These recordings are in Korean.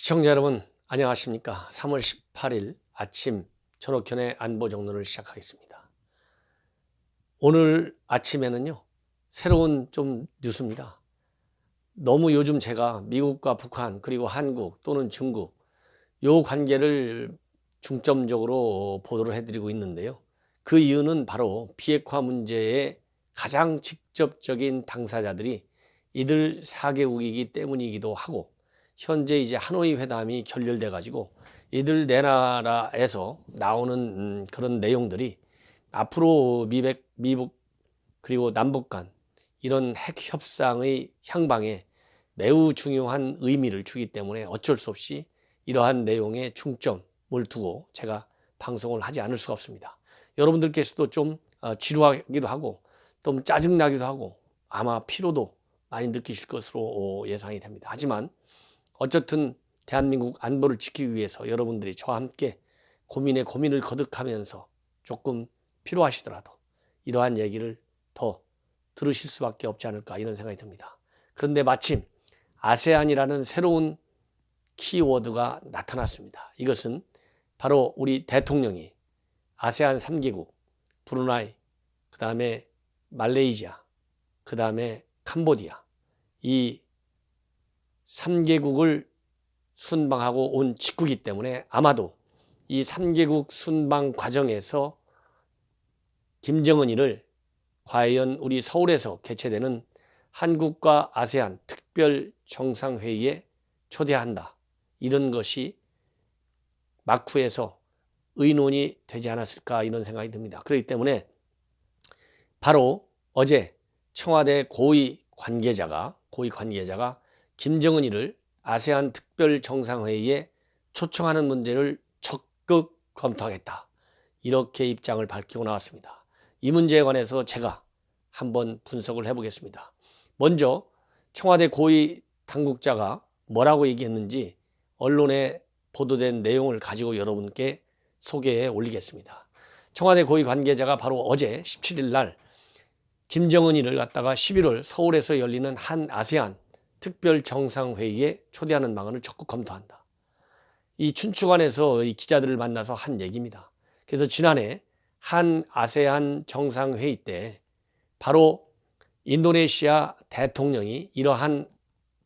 시청자 여러분 안녕하십니까. 3월 18일 아침 전옥현의 안보정론을 시작하겠습니다. 오늘 아침에는요 새로운 좀 뉴스입니다. 너무 요즘 제가 미국과 북한 그리고 한국 또는 중국 요 관계를 중점적으로 보도를 해드리고 있는데요. 그 이유는 바로 비핵화 문제의 가장 직접적인 당사자들이 이들 4개국이기 때문이기도 하고, 현재 이제 하노이 회담이 결렬돼 가지고 이들 네 나라에서 나오는 그런 내용들이 앞으로 미국 그리고 남북 간 이런 핵 협상의 향방에 매우 중요한 의미를 주기 때문에 어쩔 수 없이 이러한 내용에 중점을 두고 제가 방송을 하지 않을 수가 없습니다. 여러분들께서도 좀 지루하기도 하고 좀 짜증나기도 하고 아마 피로도 많이 느끼실 것으로 예상이 됩니다. 하지만 어쨌든 대한민국 안보를 지키기 위해서 여러분들이 저와 함께 고민에 고민을 거듭하면서 조금 필요하시더라도 이러한 얘기를 더 들으실 수밖에 없지 않을까 이런 생각이 듭니다. 그런데 마침 아세안이라는 새로운 키워드가 나타났습니다. 이것은 바로 우리 대통령이 아세안 3개국 브루나이, 그 다음에 말레이시아, 그 다음에 캄보디아 이 3개국을 순방하고 온 직후이기 때문에 아마도 이 3개국 순방 과정에서 김정은이를 과연 우리 서울에서 개최되는 한국과 아세안 특별 정상회의에 초대한다. 이런 것이 마쿠에서 의논이 되지 않았을까 이런 생각이 듭니다. 그렇기 때문에 바로 어제 청와대 고위 관계자가 김정은이를 아세안 특별 정상회의에 초청하는 문제를 적극 검토하겠다. 이렇게 입장을 밝히고 나왔습니다. 이 문제에 관해서 제가 한번 분석을 해보겠습니다. 먼저 청와대 고위 당국자가 뭐라고 얘기했는지 언론에 보도된 내용을 가지고 여러분께 소개해 올리겠습니다. 청와대 고위 관계자가 바로 어제 17일 날 김정은이를 갖다가 11월 서울에서 열리는 한 아세안 특별 정상회의에 초대하는 방안을 적극 검토한다. 이 춘추관에서 이 기자들을 만나서 한 얘기입니다. 그래서 지난해 한 아세안 정상회의 때 바로 인도네시아 대통령이 이러한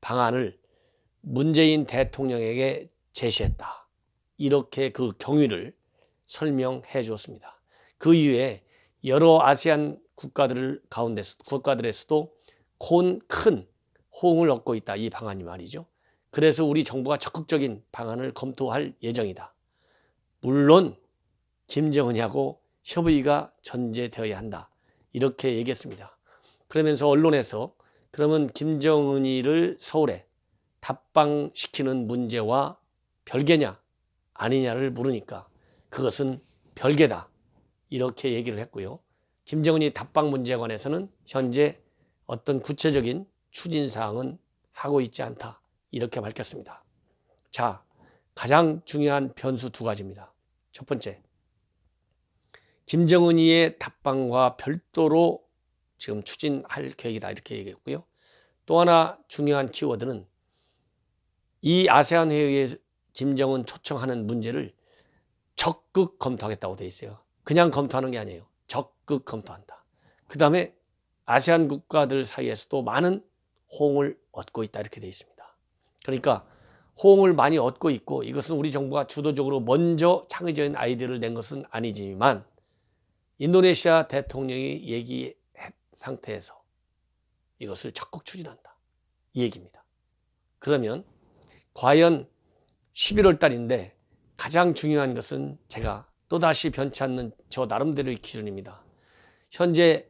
방안을 문재인 대통령에게 제시했다. 이렇게 그 경위를 설명해 주었습니다. 그 이후에 여러 아세안 국가들에서도 큰 호응을 얻고 있다. 이 방안이 말이죠. 그래서 우리 정부가 적극적인 방안을 검토할 예정이다. 물론 김정은이하고 협의가 전제되어야 한다. 이렇게 얘기했습니다. 그러면서 언론에서 그러면 김정은이를 서울에 답방시키는 문제와 별개냐 아니냐를 물으니까 그것은 별개다. 이렇게 얘기를 했고요. 김정은이 답방 문제에 관해서는 현재 어떤 구체적인 추진사항은 하고 있지 않다. 이렇게 밝혔습니다. 자, 가장 중요한 변수 두 가지입니다. 첫 번째, 김정은이의 답방과 별도로 지금 추진할 계획이다. 이렇게 얘기했고요. 또 하나 중요한 키워드는 이 아세안 회의에 김정은 초청하는 문제를 적극 검토하겠다고 돼 있어요. 그냥 검토하는 게 아니에요. 적극 검토한다. 그 다음에 아세안 국가들 사이에서도 많은 호응을 얻고 있다. 이렇게 돼 있습니다. 그러니까 호응을 많이 얻고 있고 이것은 우리 정부가 주도적으로 먼저 창의적인 아이디어를 낸 것은 아니지만 인도네시아 대통령이 얘기한 상태에서 이것을 적극 추진한다. 이 얘기입니다. 그러면 과연 11월 달인데 가장 중요한 것은 제가 또다시 변치 않는 저 나름대로의 기준입니다. 현재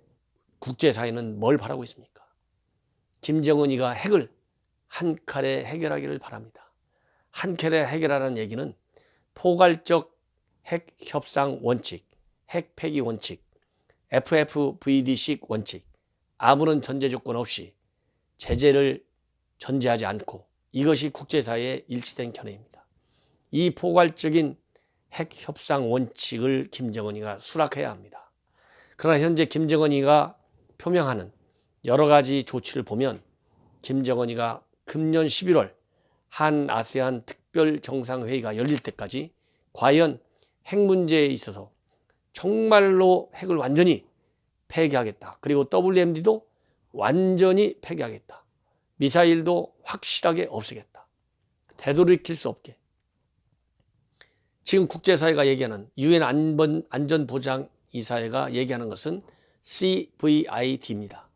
국제사회는 뭘 바라고 있습니까? 김정은이가 핵을 한 칼에 해결하기를 바랍니다. 한 칼에 해결하라는 얘기는 포괄적 핵 협상 원칙, 핵 폐기 원칙, FFVD식 원칙, 아무런 전제 조건 없이 제재를 전제하지 않고 이것이 국제사회의 일치된 견해입니다. 이 포괄적인 핵 협상 원칙을 김정은이가 수락해야 합니다. 그러나 현재 김정은이가 표명하는 여러 가지 조치를 보면 김정은이가 금년 11월 한 아세안 특별 정상회의가 열릴 때까지 과연 핵 문제에 있어서 정말로 핵을 완전히 폐기하겠다. 그리고 WMD도 완전히 폐기하겠다. 미사일도 확실하게 없애겠다. 되돌이킬 수 없게. 지금 국제사회가 얘기하는 UN 안전보장이사회가 얘기하는 것은 CVID입니다.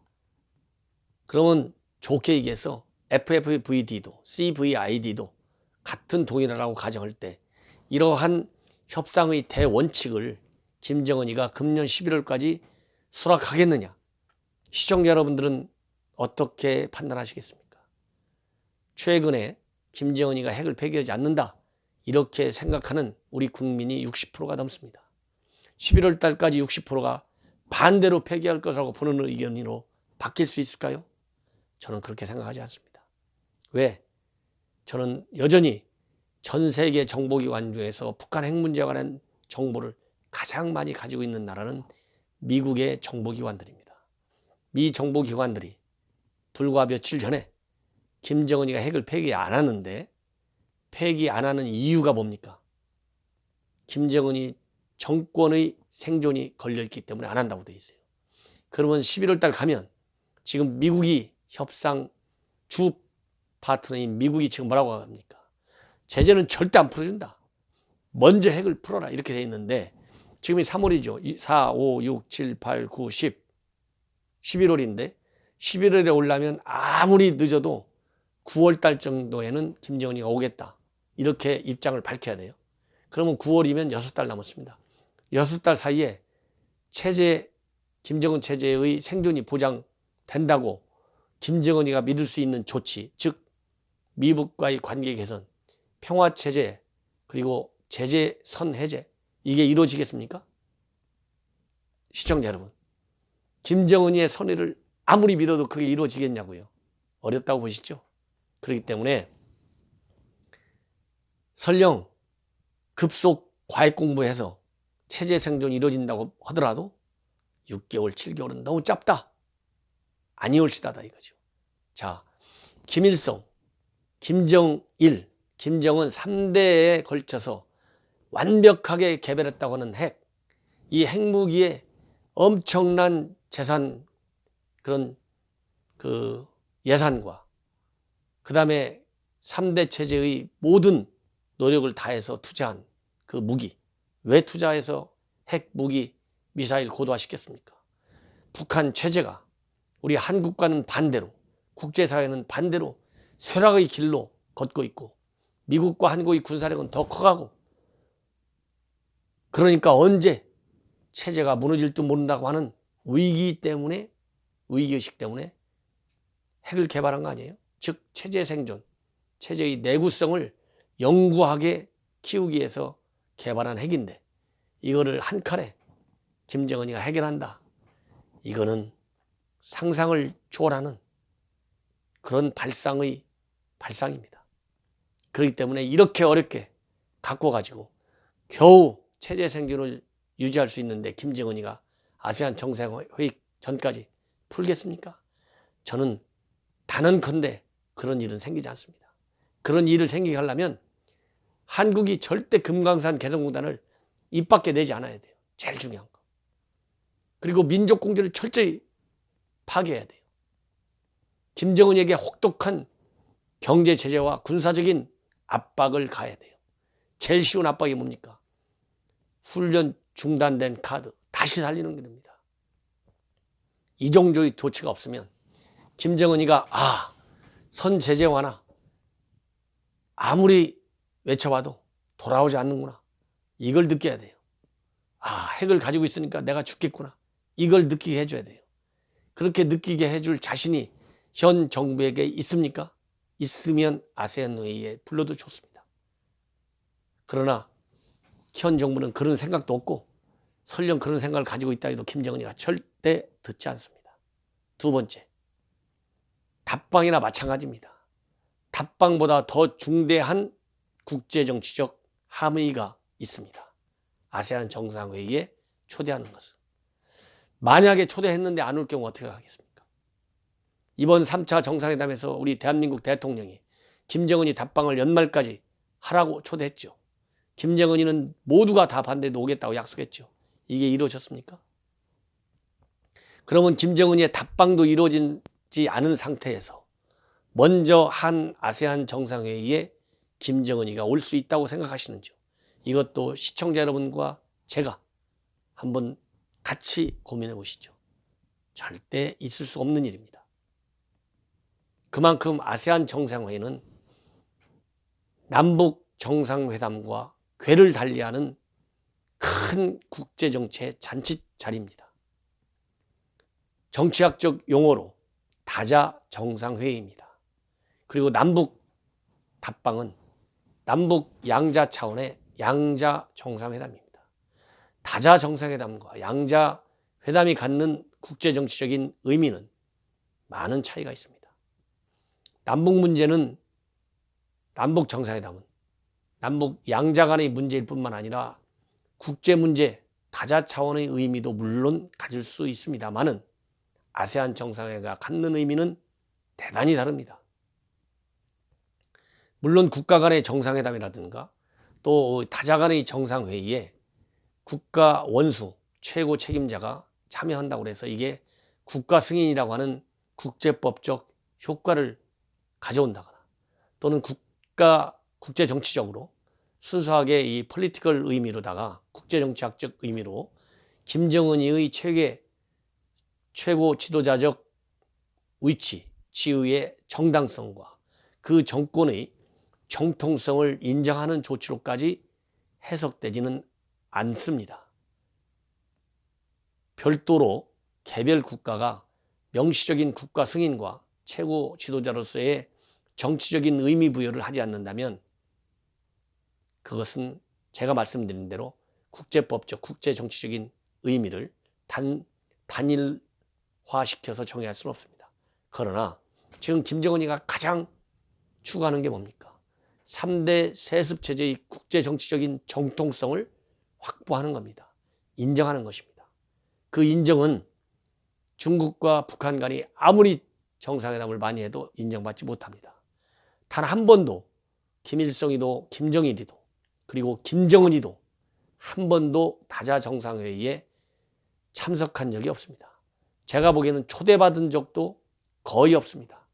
그러면 좋게 얘기해서 FFVD도 CVID도 같은 동일하라고 가정할 때 이러한 협상의 대원칙을 김정은이가 금년 11월까지 수락하겠느냐. 시청자 여러분들은 어떻게 판단하시겠습니까? 최근에 김정은이가 핵을 폐기하지 않는다. 이렇게 생각하는 우리 국민이 60%가 넘습니다. 11월 달까지 60%가 반대로 폐기할 것이라고 보는 의견으로 바뀔 수 있을까요? 저는 그렇게 생각하지 않습니다. 왜? 저는 여전히 전 세계 정보기관 중에서 북한 핵 문제에 관한 정보를 가장 많이 가지고 있는 나라는 미국의 정보기관들입니다. 미 정보기관들이 불과 며칠 전에 김정은이가 핵을 폐기 안 하는데 폐기 안 하는 이유가 뭡니까? 김정은이 정권의 생존이 걸려있기 때문에 안 한다고 되어 있어요. 그러면 11월 달 가면 지금 미국이 협상 주 파트너인 미국이 지금 뭐라고 합니까? 제재는 절대 안 풀어준다. 먼저 핵을 풀어라 이렇게 되어 있는데 지금이 3월이죠. 4, 5, 6, 7, 8, 9, 10, 11월인데 11월에 오려면 아무리 늦어도 9월 달 정도에는 김정은이가 오겠다. 이렇게 입장을 밝혀야 돼요. 그러면 9월이면 6달 남았습니다. 6달 사이에 김정은 체제의 생존이 보장된다고 김정은이가 믿을 수 있는 조치, 즉 미국과의 관계 개선, 평화체제, 그리고 제재선 해제, 이게 이루어지겠습니까? 시청자 여러분, 김정은이의 선의를 아무리 믿어도 그게 이루어지겠냐고요. 어렵다고 보시죠? 그렇기 때문에 설령 급속 과외 공부해서 체제 생존이 이루어진다고 하더라도 6개월, 7개월은 너무 짧다. 아니올시다다 이거죠. 자, 김일성, 김정일, 김정은 3대에 걸쳐서 완벽하게 개발했다고 하는 핵, 이 핵무기에 엄청난 재산, 그런 예산과 그 다음에 3대 체제의 모든 노력을 다해서 투자한 그 무기, 왜 투자해서 핵 무기 미사일 고도화시켰습니까? 북한 체제가 우리 한국과는 반대로, 국제사회는 반대로 쇠락의 길로 걷고 있고 미국과 한국의 군사력은 더 커가고, 그러니까 언제 체제가 무너질지도 모른다고 하는 위기의식 때문에 핵을 개발한 거 아니에요? 즉 체제 생존, 체제의 내구성을 영구하게 키우기 위해서 개발한 핵인데 이거를 한 칼에 김정은이가 해결한다. 이거는 상상을 초월하는 그런 발상입니다. 그렇기 때문에 이렇게 어렵게 갖고 가지고 겨우 체제 생존을 유지할 수 있는데 김정은이가 아세안 정상회의 전까지 풀겠습니까? 저는 단언컨대 그런 일은 생기지 않습니다. 그런 일을 생기게 하려면 한국이 절대 금강산 개성공단을 입 밖에 내지 않아야 돼요. 제일 중요한 거. 그리고 민족공조를 철저히 파괴해야 돼요. 김정은에게 혹독한 경제 제재와 군사적인 압박을 가해야 돼요. 제일 쉬운 압박이 뭡니까? 훈련 중단된 카드 다시 살리는 겁니다. 이 정도의 조치가 없으면 김정은이가 선 제재 완화 아무리 외쳐봐도 돌아오지 않는구나. 이걸 느껴야 돼요. 핵을 가지고 있으니까 내가 죽겠구나. 이걸 느끼게 해줘야 돼요. 그렇게 느끼게 해줄 자신이 현 정부에게 있습니까? 있으면 아세안 회의에 불러도 좋습니다. 그러나 현 정부는 그런 생각도 없고 설령 그런 생각을 가지고 있다 해도 김정은이가 절대 듣지 않습니다. 두 번째, 답방이나 마찬가지입니다. 답방보다 더 중대한 국제정치적 함의가 있습니다. 아세안 정상회의에 초대하는 것은. 만약에 초대했는데 안 올 경우 어떻게 하겠습니까? 이번 3차 정상회담에서 우리 대한민국 대통령이 김정은이 답방을 연말까지 하라고 초대했죠. 김정은이는 모두가 다 반대도 오겠다고 약속했죠. 이게 이루어졌습니까? 그러면 김정은이의 답방도 이루어지지 않은 상태에서 먼저 한 아세안 정상회의에 김정은이가 올 수 있다고 생각하시는지요? 이것도 시청자 여러분과 제가 한번 같이 고민해 보시죠. 절대 있을 수 없는 일입니다. 그만큼 아세안 정상회의는 남북 정상회담과 궤를 달리하는 큰 국제정치의 잔치 자리입니다. 정치학적 용어로 다자 정상회의입니다. 그리고 남북 답방은 남북 양자 차원의 양자 정상회담입니다. 다자 정상회담과 양자 회담이 갖는 국제정치적인 의미는 많은 차이가 있습니다. 남북 문제는, 남북 정상회담은 남북 양자 간의 문제일 뿐만 아니라 국제 문제, 다자 차원의 의미도 물론 가질 수 있습니다만은 아세안 정상회의가 갖는 의미는 대단히 다릅니다. 물론 국가 간의 정상회담이라든가 또 다자 간의 정상회의에 국가 원수, 최고 책임자가 참여한다고 해서 이게 국가 승인이라고 하는 국제법적 효과를 가져온다거나 또는 국제 정치적으로 순수하게 이 폴리티컬 의미로다가 국제정치학적 의미로 김정은이의 최고 지도자적 위치, 지위의 정당성과 그 정권의 정통성을 인정하는 조치로까지 해석되지는 않습니다. 별도로 개별 국가가 명시적인 국가 승인과 최고 지도자로서의 정치적인 의미 부여를 하지 않는다면 그것은 제가 말씀드린 대로 국제법적, 국제정치적인 의미를 단일화시켜서 정의할 수는 없습니다. 그러나 지금 김정은이가 가장 추구하는 게 뭡니까? 3대 세습체제의 국제정치적인 정통성을 확보하는 겁니다. 인정하는 것입니다. 그 인정은 중국과 북한 간이 아무리 정상회담을 많이 해도 인정받지 못합니다. 단 한 번도 김일성이도 김정일이도 그리고 김정은이도 한 번도 다자 정상회의에 참석한 적이 없습니다. 제가 보기에는 초대받은 적도 거의 없습니다.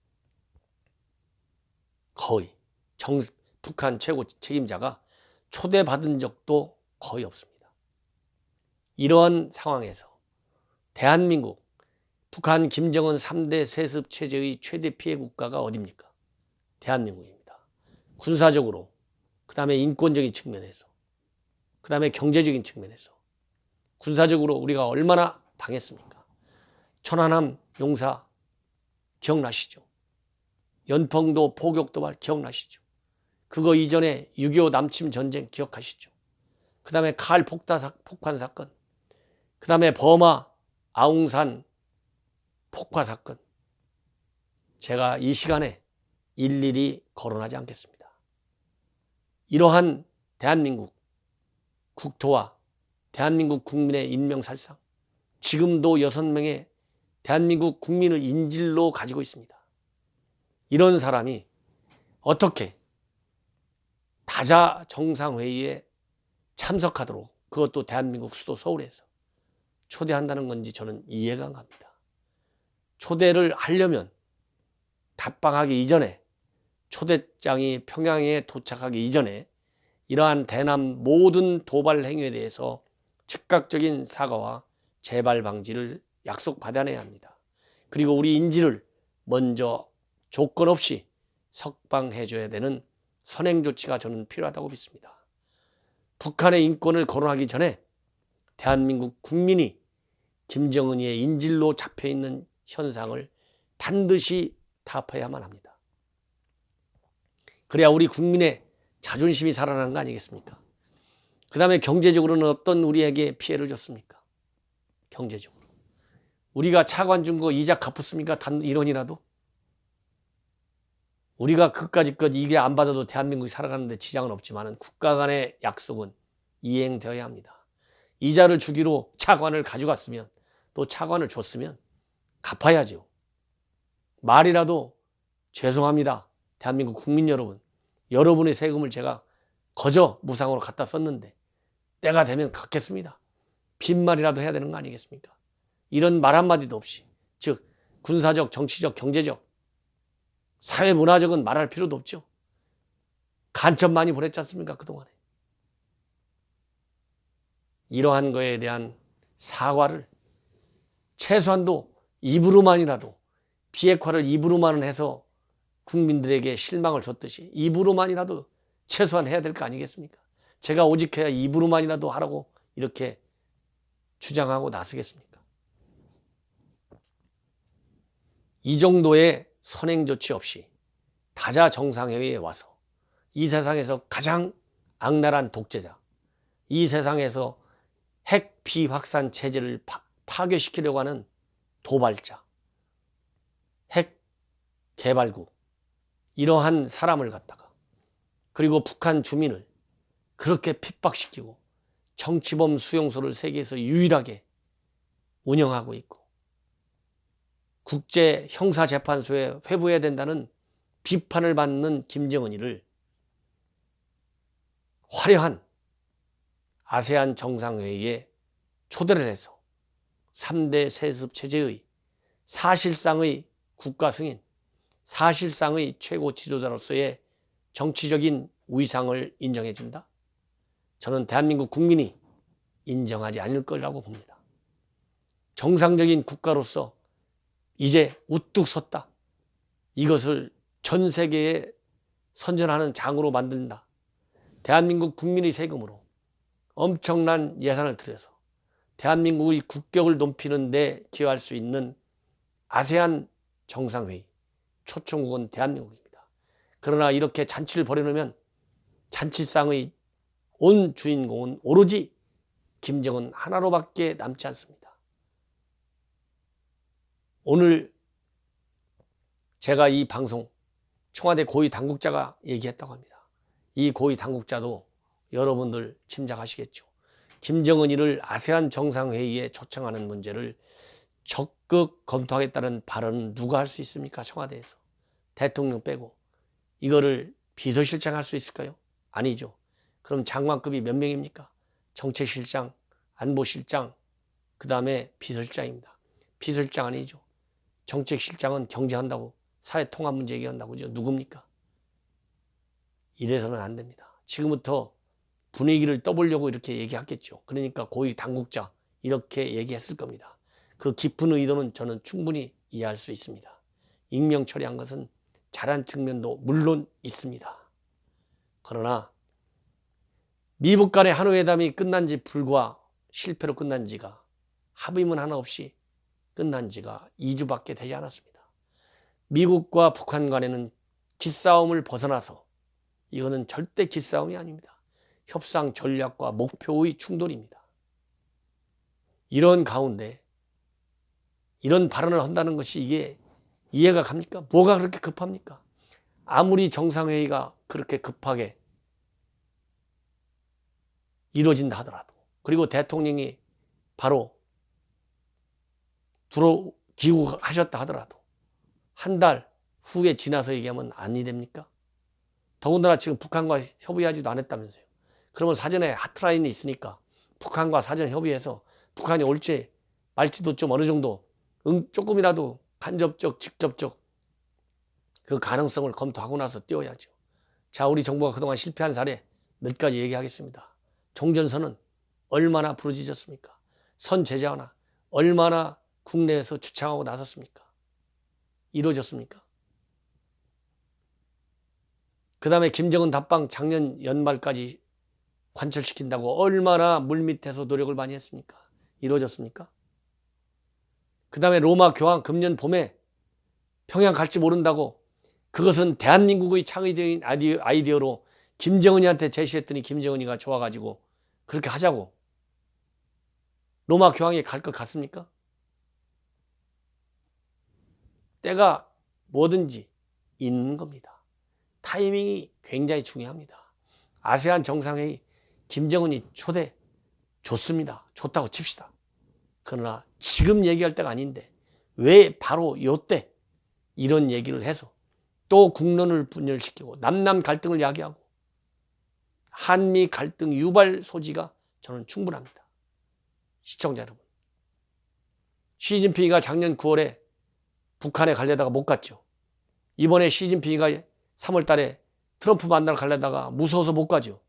거의. 북한 최고 책임자가 초대받은 적도 거의 없습니다. 이러한 상황에서 대한민국, 북한 김정은 3대 세습 체제의 최대 피해 국가가 어디입니까? 대한민국입니다. 군사적으로, 그 다음에 인권적인 측면에서, 그 다음에 경제적인 측면에서 군사적으로 우리가 얼마나 당했습니까? 천안함 용사 기억나시죠? 연평도 포격 도발 기억나시죠? 그거 이전에 6.25 남침 전쟁 기억하시죠? 그 다음에 칼 폭탄 사건, 그 다음에 버마 아웅산 폭파 사건, 제가 이 시간에 일일이 거론하지 않겠습니다. 이러한 대한민국 국토와 대한민국 국민의 인명살상, 지금도 6명의 대한민국 국민을 인질로 가지고 있습니다. 이런 사람이 어떻게 다자 정상회의에 참석하도록, 그것도 대한민국 수도 서울에서 초대한다는 건지 저는 이해가 안 갑니다. 초대를 하려면 답방하기 이전에, 초대장이 평양에 도착하기 이전에 이러한 대남 모든 도발 행위에 대해서 즉각적인 사과와 재발 방지를 약속받아내야 합니다. 그리고 우리 인질을 먼저 조건 없이 석방해줘야 되는 선행 조치가 저는 필요하다고 믿습니다. 북한의 인권을 거론하기 전에 대한민국 국민이 김정은이의 인질로 잡혀있는 현상을 반드시 타파해야만 합니다. 그래야 우리 국민의 자존심이 살아나는 거 아니겠습니까? 그 다음에 경제적으로는 어떤 우리에게 피해를 줬습니까? 경제적으로. 우리가 차관 준 거 이자 갚았습니까? 단 1원이라도? 우리가 그까짓 것 이게 안 받아도 대한민국이 살아가는데 지장은 없지만 국가 간의 약속은 이행되어야 합니다. 이자를 주기로 차관을 가져갔으면, 또 차관을 줬으면 갚아야죠. 말이라도 죄송합니다. 대한민국 국민 여러분, 여러분의 세금을 제가 거저 무상으로 갖다 썼는데 때가 되면 갚겠습니다. 빈말이라도 해야 되는 거 아니겠습니까? 이런 말 한마디도 없이, 즉 군사적, 정치적, 경제적, 사회 문화적은 말할 필요도 없죠. 간첩 많이 보냈지 않습니까? 그동안에. 이러한 거에 대한 사과를 최소한도 입으로만이라도, 비핵화를 입으로만 해서 국민들에게 실망을 줬듯이 입으로만이라도 최소한 해야 될 거 아니겠습니까? 제가 오직 해야 입으로만이라도 하라고 이렇게 주장하고 나서겠습니까? 이 정도의 선행 조치 없이 다자 정상회의에 와서 이 세상에서 가장 악랄한 독재자, 이 세상에서 핵 비확산 체제를 파괴시키려고 하는 도발자, 핵 개발국, 이러한 사람을 갖다가, 그리고 북한 주민을 그렇게 핍박시키고 정치범 수용소를 세계에서 유일하게 운영하고 있고 국제 형사재판소에 회부해야 된다는 비판을 받는 김정은이를 화려한 아세안 정상회의에 초대를 해서 3대 세습 체제의 사실상의 국가 승인, 사실상의 최고 지도자로서의 정치적인 위상을 인정해 준다? 저는 대한민국 국민이 인정하지 않을 거라고 봅니다. 정상적인 국가로서 이제 우뚝 섰다. 이것을 전 세계에 선전하는 장으로 만든다. 대한민국 국민의 세금으로 엄청난 예산을 들여서 대한민국의 국격을 높이는 데 기여할 수 있는 아세안 정상회의, 초청국은 대한민국입니다. 그러나 이렇게 잔치를 벌여놓으면 잔치상의 온 주인공은 오로지 김정은 하나로밖에 남지 않습니다. 오늘 제가 이 방송 청와대 고위 당국자가 얘기했다고 합니다. 이 고위 당국자도 여러분들 짐작하시겠죠. 김정은이를 아세안 정상회의에 초청하는 문제를 적극 검토하겠다는 발언은 누가 할 수 있습니까? 청와대에서. 대통령 빼고. 이거를 비서실장 할 수 있을까요? 아니죠. 그럼 장관급이 몇 명입니까? 정책실장, 안보실장, 그 다음에 비서실장입니다. 비서실장 아니죠. 정책실장은 경제한다고, 사회통합 문제 얘기한다고, 누굽니까? 이래서는 안 됩니다. 지금부터 분위기를 떠보려고 이렇게 얘기했겠죠. 그러니까 고위 당국자 이렇게 얘기했을 겁니다. 그 깊은 의도는 저는 충분히 이해할 수 있습니다. 익명 처리한 것은 잘한 측면도 물론 있습니다. 그러나 미북 간의 한우회담이 끝난 지 불과 실패로 끝난 지가, 합의문 하나 없이 끝난 지가 2주밖에 되지 않았습니다. 미국과 북한 간에는 기싸움을 벗어나서, 이거는 절대 기싸움이 아닙니다. 협상 전략과 목표의 충돌입니다. 이런 가운데 이런 발언을 한다는 것이 이게 이해가 갑니까? 뭐가 그렇게 급합니까? 아무리 정상회의가 그렇게 급하게 이루어진다 하더라도, 그리고 대통령이 바로 기구하셨다 하더라도 한 달 후에 지나서 얘기하면 아니 됩니까? 더군다나 지금 북한과 협의하지도 않았다면서요. 그러면 사전에 하트라인이 있으니까 북한과 사전 협의해서 북한이 올지 말지도 좀 어느 정도 조금이라도 간접적, 직접적 그 가능성을 검토하고 나서 띄워야죠. 자, 우리 정부가 그동안 실패한 사례 몇 가지 얘기하겠습니다. 종전선언 얼마나 부르짖었습니까? 선 제재하나 얼마나 국내에서 주창하고 나섰습니까? 이루어졌습니까? 그 다음에 김정은 답방 작년 연말까지 관철시킨다고 얼마나 물밑에서 노력을 많이 했습니까? 이루어졌습니까? 그 다음에 로마 교황 금년 봄에 평양 갈지 모른다고, 그것은 대한민국의 창의적인 아이디어로 김정은이한테 제시했더니 김정은이가 좋아가지고 그렇게 하자고 로마 교황이 갈 것 같습니까? 때가 뭐든지 있는 겁니다. 타이밍이 굉장히 중요합니다. 아세안 정상회의 김정은이 초대 좋습니다. 좋다고 칩시다. 그러나 지금 얘기할 때가 아닌데 왜 바로 이때 이런 얘기를 해서 또 국론을 분열시키고 남남 갈등을 야기하고 한미 갈등 유발 소지가 저는 충분합니다. 시청자 여러분, 시진핑이가 작년 9월에 북한에 가려다가 못 갔죠. 이번에 시진핑이가 3월 달에 트럼프 만나러 가려다가 무서워서 못 가죠.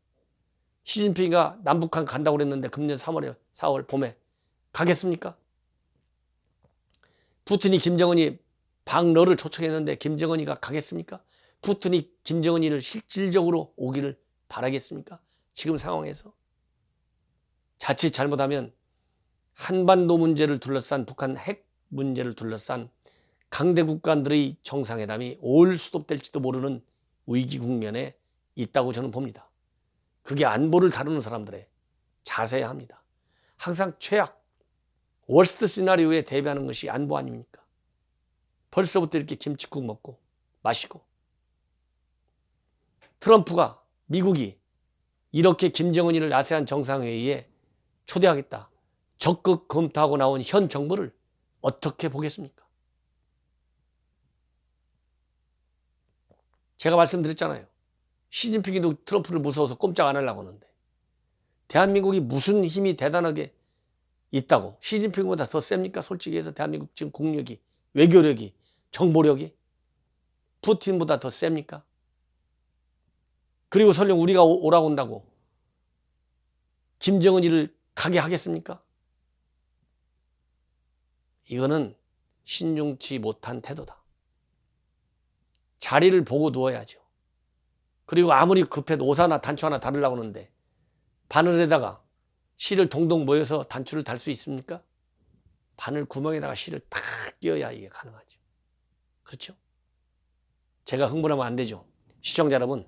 시진핑이가 남북한 간다고 그랬는데 금년 3월에 4월 봄에 가겠습니까? 푸틴이 김정은이 방러를 초청했는데 김정은이가 가겠습니까? 푸틴이 김정은이를 실질적으로 오기를 바라겠습니까? 지금 상황에서 자칫 잘못하면 한반도 문제를 둘러싼 북한 핵 문제를 둘러싼 강대 국가들의 정상회담이 올 수습될지도 모르는 위기 국면에 있다고 저는 봅니다. 그게 안보를 다루는 사람들의 자세야 합니다. 항상 최악, 월스트 시나리오에 대비하는 것이 안보 아닙니까? 벌써부터 이렇게 김칫국 먹고 마시고, 트럼프가, 미국이 이렇게 김정은이를 아세안 정상회의에 초대하겠다 적극 검토하고 나온 현 정부를 어떻게 보겠습니까? 제가 말씀드렸잖아요. 시진핑이도 트럼프를 무서워서 꼼짝 안 하려고 하는데, 대한민국이 무슨 힘이 대단하게 있다고, 시진핑보다 더 셉니까? 솔직히 해서 대한민국 지금 국력이, 외교력이, 정보력이 푸틴보다 더 셉니까? 그리고 설령 우리가 오라고 한다고 김정은이를 가게 하겠습니까? 이거는 신중치 못한 태도다. 자리를 보고 누워야죠. 그리고 아무리 급해도 옷 하나 단추 하나 달으려고 하는데 바늘에다가 실을 동동 모여서 단추를 달 수 있습니까? 바늘 구멍에다가 실을 탁 끼워야 이게 가능하죠. 그렇죠? 제가 흥분하면 안 되죠. 시청자 여러분,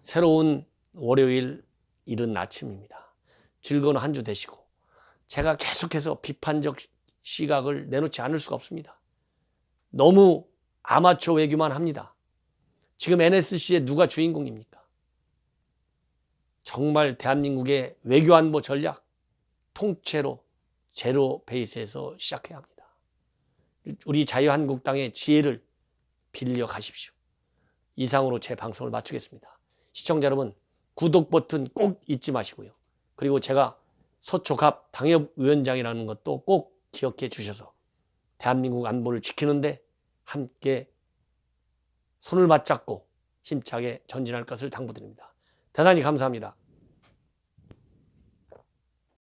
새로운 월요일 이른 아침입니다. 즐거운 한 주 되시고, 제가 계속해서 비판적 시각을 내놓지 않을 수가 없습니다. 너무 아마추어 외교만 합니다. 지금 NSC의 누가 주인공입니까? 정말 대한민국의 외교안보 전략 통째로 제로 베이스에서 시작해야 합니다. 우리 자유한국당의 지혜를 빌려 가십시오. 이상으로 제 방송을 마치겠습니다. 시청자 여러분, 구독 버튼 꼭 잊지 마시고요. 그리고 제가 서초갑 당협위원장이라는 것도 꼭 기억해 주셔서 대한민국 안보를 지키는데 함께 손을 맞잡고 힘차게 전진할 것을 당부드립니다. 대단히 감사합니다.